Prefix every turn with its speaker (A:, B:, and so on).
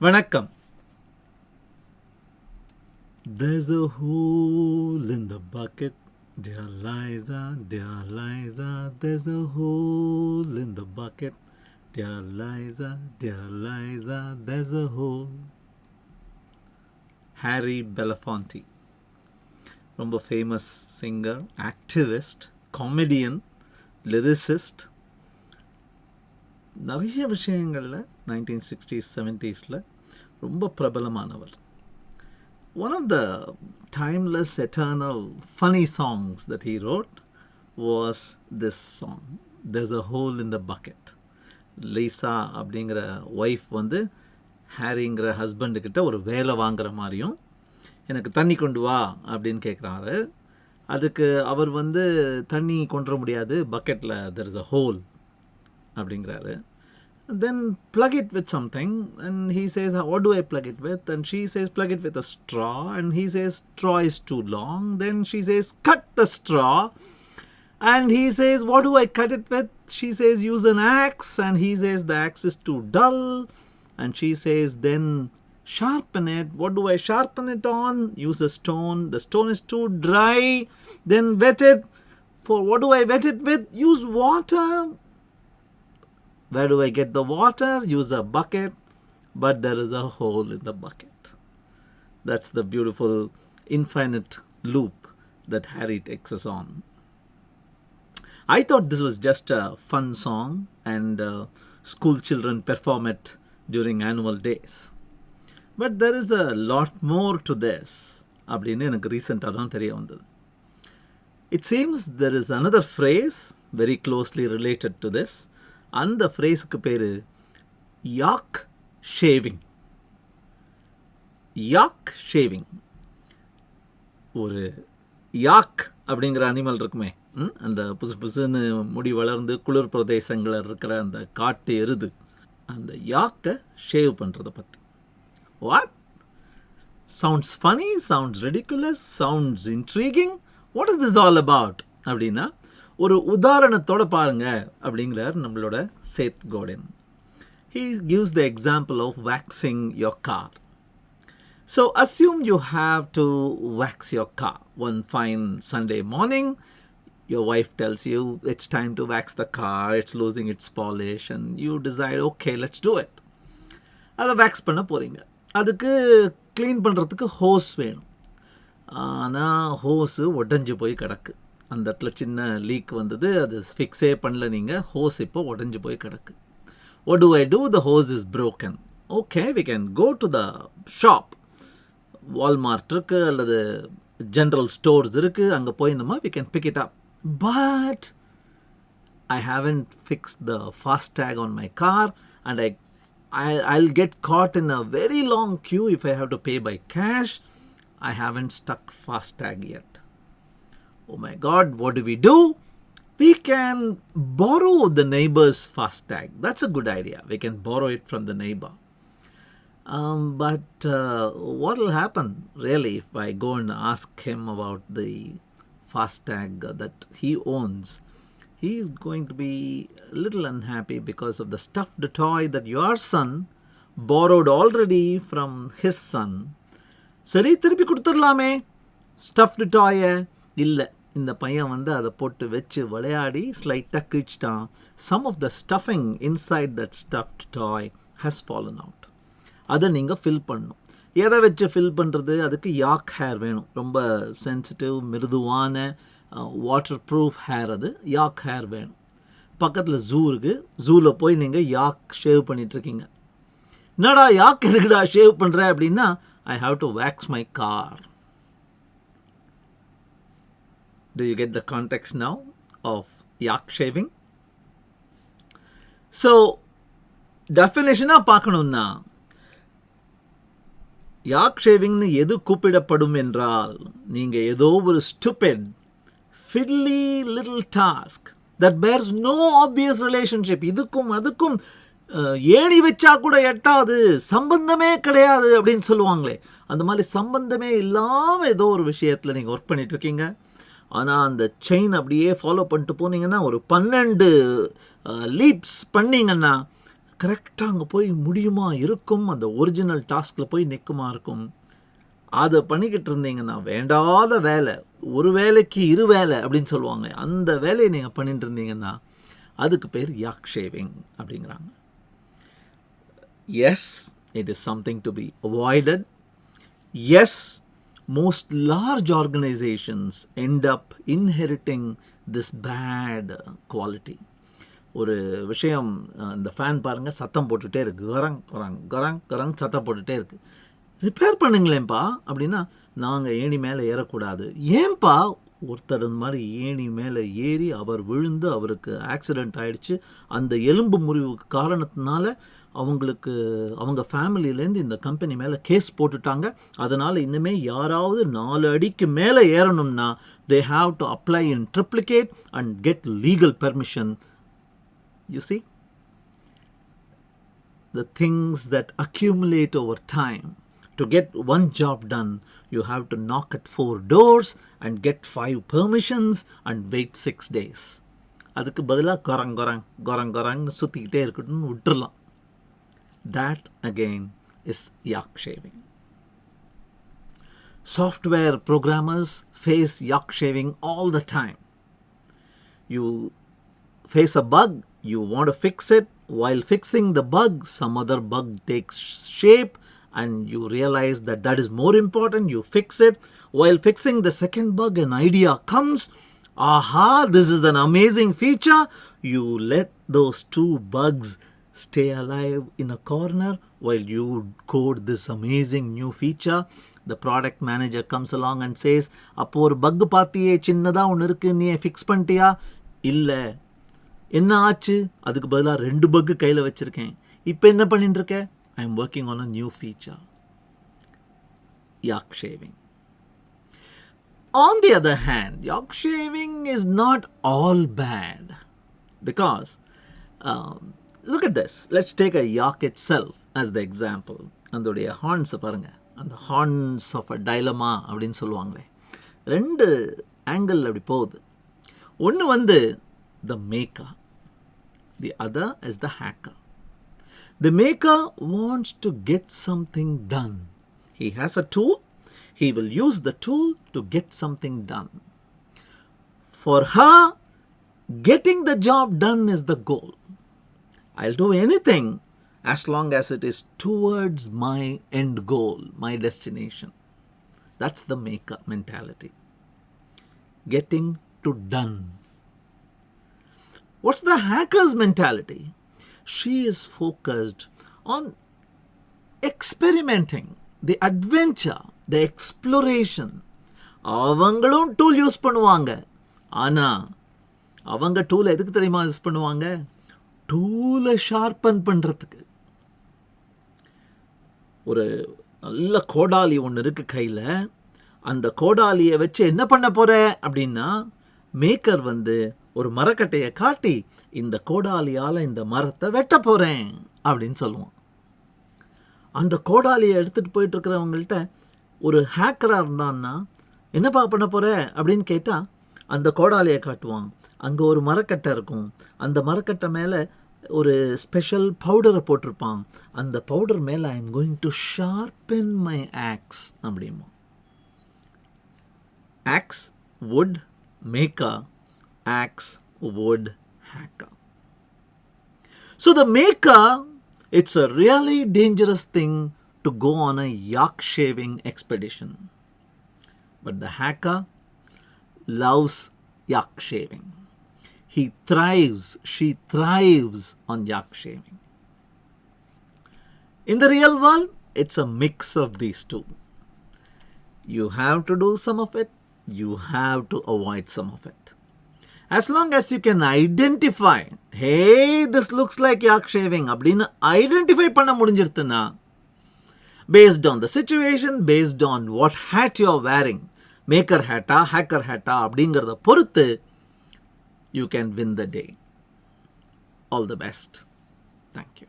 A: வணக்கம். There's a hole in the bucket, dear Liza, there's a hole in the bucket, dear Liza, there's a hole. Harry Belafonte, ரொம்ப famous singer, activist, comedian, lyricist. நிறைய விஷயங்களில் 1960s 70s ரொம்ப பிரபலமானவர். One of the timeless, eternal, funny songs that he wrote was this song, There's a Hole in the Bucket. Lisa அப்படிங்கிற wife ஹாரிங்கிற ஹஸ்பண்டுக்கிட்ட ஒரு வேலை வாங்குற மாதிரியும், எனக்கு தண்ணி கொண்டு வா அப்படின்னு கேட்குறாரு. அதுக்கு அவர் தண்ணி கொண்டு வர முடியாது, பக்கெட்டில் there is a hole அப்படிங்கிறாரு. Then plug it with something, and he says, what do I plug it with? And she says, plug it with a straw, and he says, straw is too long. Then she says, cut the straw, and he says, what do I cut it with? She says, use an axe, and he says, the axe is too dull, and she says, then sharpen it. What do I sharpen it on? Use a stone. The stone is too dry. Then wet it. For what do I wet it with? Use water. Where do I get the water? Use a bucket, but there is a hole in the bucket. That's the beautiful infinite loop that Harry takes us on. I thought this was just a fun song, and school children perform it during annual days. But there is a lot more to this. அப்படின்னு எனக்கு ரீசெண்டாக தான் தெரிய வந்தது. It seems there is another phrase very closely related to this. அந்த ஃப்ரேஸுக்கு பேர் yak shaving. யாக் shaving. ஒரு யாக் அப்படிங்கிற அனிமல் இருக்குமே, அந்த புசு புசுன்னு முடி வளர்ந்து குளிர் பிரதேசங்களில் இருக்கிற அந்த காட்டு எருது, அந்த யாக்கை ஷேவ் பண்ணுறதை பற்றி. What? Sounds funny, sounds ridiculous, sounds intriguing. What is this all about அப்படின்னா, ஒரு உதாரணத்தோடு பாருங்க அப்படிங்கிறார் நம்மளோட சேத் கோடன். He gives the example of waxing your car. So assume you have to wax your car. One fine Sunday morning, your wife tells you it's time to wax the car, it's losing its polish, and you decide, okay, let's do it. அதை wax பண்ண போகிறீங்க. அதுக்கு clean பண்ணுறதுக்கு hose வேணும். ஆனால் hose உடஞ்சி போய் கிடக்கு. அந்த இடத்துல சின்ன லீக் அது ஃபிக்ஸே பண்ணல நீங்கள், ஹோஸ் இப்போ உடஞ்சி போய் கிடக்கு. What do I do? The hose is broken. Okay, we can go to the shop. Walmart இருக்குது அல்லது ஜென்ரல் ஸ்டோர்ஸ் இருக்குது, அங்கே போய் we can pick it up. But I haven't fixed the FASTag on my car, and I'll get caught in a very long queue if I have to pay by cash. I haven't stuck FASTag yet. Oh my God, what do? We can borrow the neighbor's FASTag. That's a good idea. We can borrow it from the neighbor. But what will happen really if I go and ask him about the FASTag that he owns? He is going to be a little unhappy because of the stuffed toy that your son borrowed already from his son. சரி, திருப்பி கொடுத்துடலாமே stuffed டாயை. இல்லை, இந்த பையன் அதை போட்டு வச்சு விளையாடி ஸ்லைட்டாக கிழிச்சிட்டான். Some of the stuffing inside that stuffed toy has fallen out. அதை நீங்கள் ஃபில் பண்ணணும். எதை வச்சு ஃபில் பண்ணுறது? அதுக்கு யாக் ஹேர் வேணும். ரொம்ப சென்சிட்டிவ், மிருதுவான, வாட்டர் ப்ரூஃப் ஹேர். அது யாக் ஹேர் வேணும். பக்கத்தில் ஜூ இருக்குது. ஜூவில் போய் நீங்கள் யாக் ஷேவ் பண்ணிகிட்ருக்கீங்க. என்னடா யாக் எதுக்குடா ஷேவ் பண்ணுற அப்படின்னா, I have to wax my car. Do you get the context now of yak shaving? So, definition பார்க்கணும்னா, yak shaving எது கூப்பிடப்படும் என்றால், நீங்கள் ஏதோ ஒரு stupid, fiddly little task that bears no obvious relationship, இதுக்கும் அதுக்கும் ஏணி வச்சா கூட எட்டாது, சம்பந்தமே கிடையாது அப்படின்னு சொல்லுவாங்களே, அந்த மாதிரி சம்பந்தமே இல்லாமல் ஏதோ ஒரு விஷயத்தில் நீங்கள் ஒர்க் பண்ணிகிட்ருக்கீங்க. ஆனால் அந்த செயின் அப்படியே ஃபாலோ பண்ணிட்டு போனீங்கன்னா, ஒரு 12 லீப்ஸ் பண்ணிங்கன்னா கரெக்டாக அங்கே போய் முடியுமா இருக்கும், அந்த ஒரிஜினல் டாஸ்கில் போய் நிற்குமா இருக்கும். அதை பண்ணிக்கிட்டு இருந்தீங்கன்னா வேண்டாத வேலை, ஒரு வேலைக்கு இரு வேலை அப்படின்னு சொல்லுவாங்க, அந்த வேலையை நீங்கள் பண்ணிட்டு இருந்தீங்கன்னா அதுக்கு பேர் யாக் ஷேவிங் அப்படிங்கிறாங்க. Yes, it is something to be avoided. Yes, most large organizations end up inheriting this bad quality. ஒரு விஷயம், இந்த ஃபேன் பாருங்கள் சத்தம் போட்டுகிட்டே இருக்குது, கரங் கரங் கரங் கரங் சத்தம் போட்டுகிட்டே இருக்குது. ரிப்பேர் பண்ணுங்களேன்ப்பா அப்படின்னா, நாங்கள் ஏணி மேலே ஏறக்கூடாது. ஏன்பா? ஒருத்தர் இந்த மாதிரி ஏணி மேலே ஏறி அவர் விழுந்து அவருக்கு ஆக்சிடெண்ட் ஆகிடுச்சு. அந்த எலும்பு முறிவுக்கு காரணத்தினால அவங்க ஃபேமிலியிலேருந்து இந்த கம்பெனி மேலே கேஸ் போட்டுட்டாங்க. அதனால் இனிமே யாராவது 4 அடிக்கு மேலே ஏறணும்னா they have to apply in triplicate and get legal permission. You see, the things that accumulate over time. To get one job done, you have to knock at 4 doors and get 5 permissions and wait 6 days. அதுக்கு பதிலாக கொரங் கொரங் கொரங் கொரங்னு சுற்றிக்கிட்டே இருக்கட்டும்னு விட்டுறலாம். That again is yak shaving. Software programmers face yak shaving all the time. You face a bug, you want to fix it. While fixing the bug, some other bug takes shape and you realize that that is more important. You fix it. While fixing the second bug, an idea comes. Aha, this is an amazing feature. You let those 2 bugs stay alive in a corner while you code this amazing new feature. The product manager comes along and says, அப்போ ஒரு buck பார்த்தியே, சின்னதாக ஒன்று இருக்குது, நீ fix பண்ணிட்டியா? இல்லை. என்ன ஆச்சு? அதுக்கு பதிலாக 2 பக்கு கையில் வச்சுருக்கேன். இப்போ என்ன பண்ணிட்டு இருக்க? I am working on a new feature. Yak shaving. On the other hand, yak shaving is not all bad, because look at this. Let's take a yak itself as the example. அதோடைய horns பாருங்க, அந்த horns of a dilemma அப்படின்னு சொல்லுவாங்களே, 2 angle அப்படி போகுது. ஒன்று the maker, the other is the hacker. The maker wants to get something done. He has a tool. He will use the tool to get something done. For her, getting the job done is the goal. I'll do anything as long as it is towards my end goal, my destination. That's the maker mentality. Getting to done. What's the hacker's mentality? She is focused on experimenting, the adventure, the exploration. அவங்களும் tool use பண்ணுவாங்க. ஆனால் அவங்க டூலை எதுக்கு தெரியுமா use பண்ணுவாங்க? டூலை sharpen பண்ணுறதுக்கு. ஒரு நல்ல கோடாலி ஒன்று இருக்குது கையில். அந்த கோடாலியை வச்சு என்ன பண்ண போகிற அப்படின்னா, மேக்கர் ஒரு மரக்கட்டையை காட்டி, இந்த கோடாலியால் இந்த மரத்தை வெட்ட போகிறேன் அப்படின்னு சொல்லுவோம். அந்த கோடாலியை எடுத்துகிட்டு போயிட்டுருக்கிறவங்கள்ட்ட ஒரு ஹேக்கராக இருந்தான்னா, என்னப்பா பண்ண போகிற அப்படின்னு கேட்டால் அந்த கோடாலியை காட்டுவான். அங்கே ஒரு மரக்கட்டை இருக்கும். அந்த மரக்கட்டை மேலே ஒரு ஸ்பெஷல் பவுடரை போட்டிருப்பான். அந்த பவுடர் மேலே I am going to sharpen my axe அப்படிமா. Axe, wood, maker, axe, wood, hacker. So the maker, it's a really dangerous thing to go on a yak shaving expedition. But the hacker loves yak shaving. He thrives, she thrives on yak shaving. In the real world, it's a mix of these two. You have to do some of it, you have to avoid some of it. As long as you can identify, hey, this looks like yak shaving, அப்படின்னு identify பண்ண முடிஞ்சிருத்துன்னா, based on the situation, based on what hat you are wearing, maker hat-ஆ, hacker hat-ஆ அப்படிங்கிறத பொறுத்து, you can win the day. All the best. Thank you.